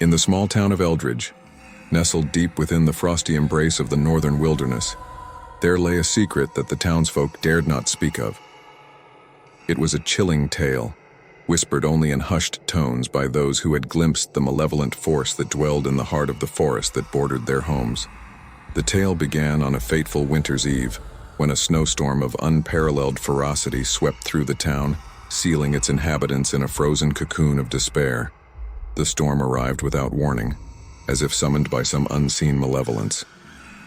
In the small town of Eldridge, nestled deep within the frosty embrace of the northern wilderness, there lay a secret that the townsfolk dared not speak of. It was a chilling tale, whispered only in hushed tones by those who had glimpsed the malevolent force that dwelled in the heart of the forest that bordered their homes. The tale began on a fateful winter's eve, when a snowstorm of unparalleled ferocity swept through the town, sealing its inhabitants in a frozen cocoon of despair. The storm arrived without warning, as if summoned by some unseen malevolence.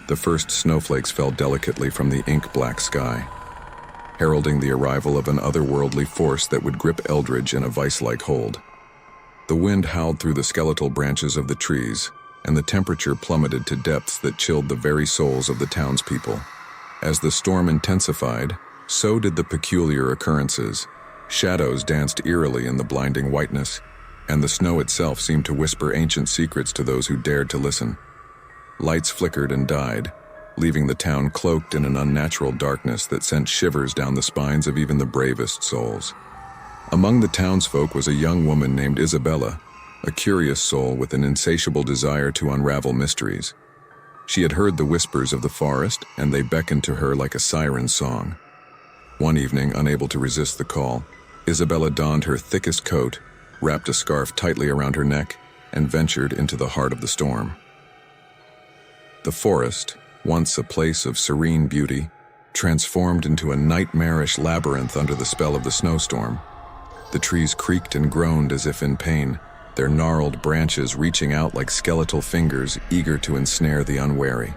The first snowflakes fell delicately from the ink-black sky, heralding the arrival of an otherworldly force that would grip Eldridge in a vice-like hold. The wind howled through the skeletal branches of the trees, and the temperature plummeted to depths that chilled the very souls of the townspeople. As the storm intensified, so did the peculiar occurrences. Shadows danced eerily in the blinding whiteness, and the snow itself seemed to whisper ancient secrets to those who dared to listen. Lights flickered and died, leaving the town cloaked in an unnatural darkness that sent shivers down the spines of even the bravest souls. Among the townsfolk was a young woman named Isabella, a curious soul with an insatiable desire to unravel mysteries. She had heard the whispers of the forest, and they beckoned to her like a siren's song. One evening, unable to resist the call, Isabella donned her thickest coat, wrapped a scarf tightly around her neck, and ventured into the heart of the storm. The forest, once a place of serene beauty, transformed into a nightmarish labyrinth under the spell of the snowstorm. The trees creaked and groaned as if in pain, their gnarled branches reaching out like skeletal fingers eager to ensnare the unwary.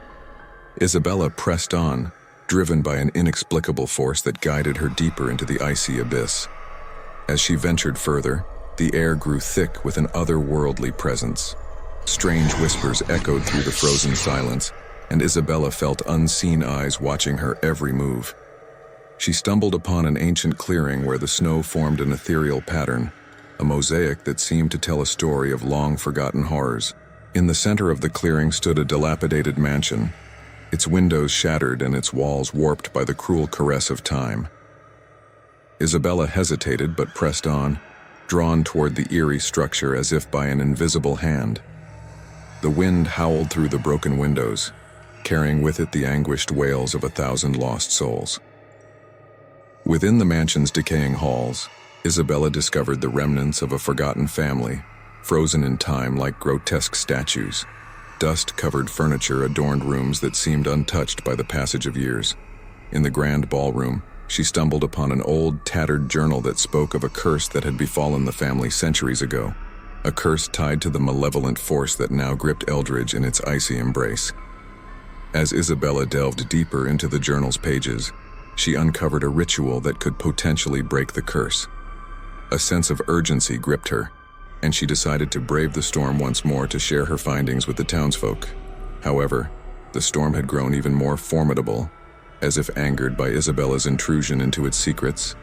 Isabella pressed on, driven by an inexplicable force that guided her deeper into the icy abyss. As she ventured further, the air grew thick with an otherworldly presence. Strange whispers echoed through the frozen silence, and Isabella felt unseen eyes watching her every move. She stumbled upon an ancient clearing where the snow formed an ethereal pattern, a mosaic that seemed to tell a story of long-forgotten horrors. In the center of the clearing stood a dilapidated mansion, its windows shattered and its walls warped by the cruel caress of time. Isabella hesitated but pressed on, drawn toward the eerie structure as if by an invisible hand. The wind howled through the broken windows, carrying with it the anguished wails of 1,000 lost souls. Within the mansion's decaying halls, Isabella discovered the remnants of a forgotten family, frozen in time like grotesque statues. Dust-covered furniture adorned rooms that seemed untouched by the passage of years. In the grand ballroom, she stumbled upon an old, tattered journal that spoke of a curse that had befallen the family centuries ago, a curse tied to the malevolent force that now gripped Eldridge in its icy embrace. As Isabella delved deeper into the journal's pages, she uncovered a ritual that could potentially break the curse. A sense of urgency gripped her, and she decided to brave the storm once more to share her findings with the townsfolk. However, the storm had grown even more formidable. As if angered by Isabella's intrusion into its secrets,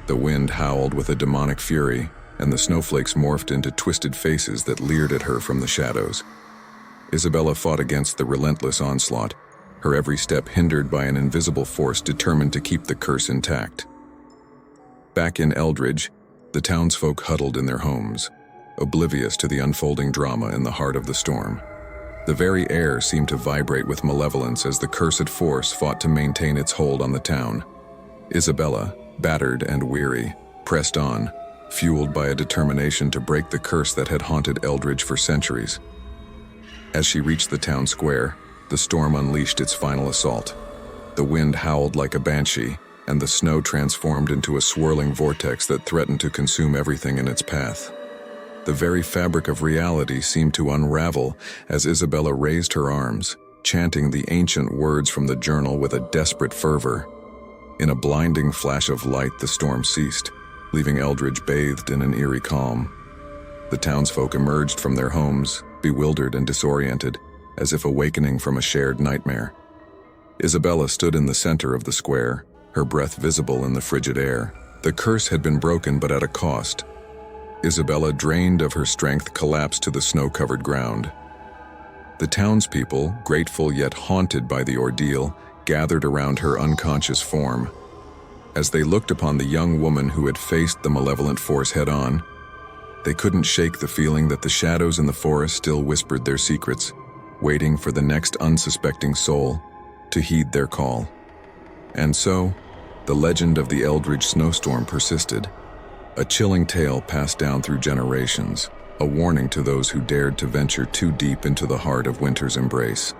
the wind howled with a demonic fury, and the snowflakes morphed into twisted faces that leered at her from the shadows. Isabella fought against the relentless onslaught, her every step hindered by an invisible force determined to keep the curse intact. Back in Eldridge, the townsfolk huddled in their homes, oblivious to the unfolding drama in the heart of the storm. The very air seemed to vibrate with malevolence as the cursed force fought to maintain its hold on the town. Isabella, battered and weary, pressed on, fueled by a determination to break the curse that had haunted Eldridge for centuries. As she reached the town square, the storm unleashed its final assault. The wind howled like a banshee, and the snow transformed into a swirling vortex that threatened to consume everything in its path. The very fabric of reality seemed to unravel as Isabella raised her arms, chanting the ancient words from the journal with a desperate fervor. In a blinding flash of light, the storm ceased, leaving Eldridge bathed in an eerie calm. The townsfolk emerged from their homes, bewildered and disoriented, as if awakening from a shared nightmare. Isabella stood in the center of the square, her breath visible in the frigid air. The curse had been broken, but at a cost. Isabella, drained of her strength, collapsed to the snow-covered ground. The townspeople, grateful yet haunted by the ordeal, gathered around her unconscious form. As they looked upon the young woman who had faced the malevolent force head-on, They couldn't shake the feeling that the shadows in the forest still whispered their secrets, waiting for the next unsuspecting soul to heed their call. And so, the legend of the Eldridge snowstorm persisted, a chilling tale passed down through generations, a warning to those who dared to venture too deep into the heart of winter's embrace.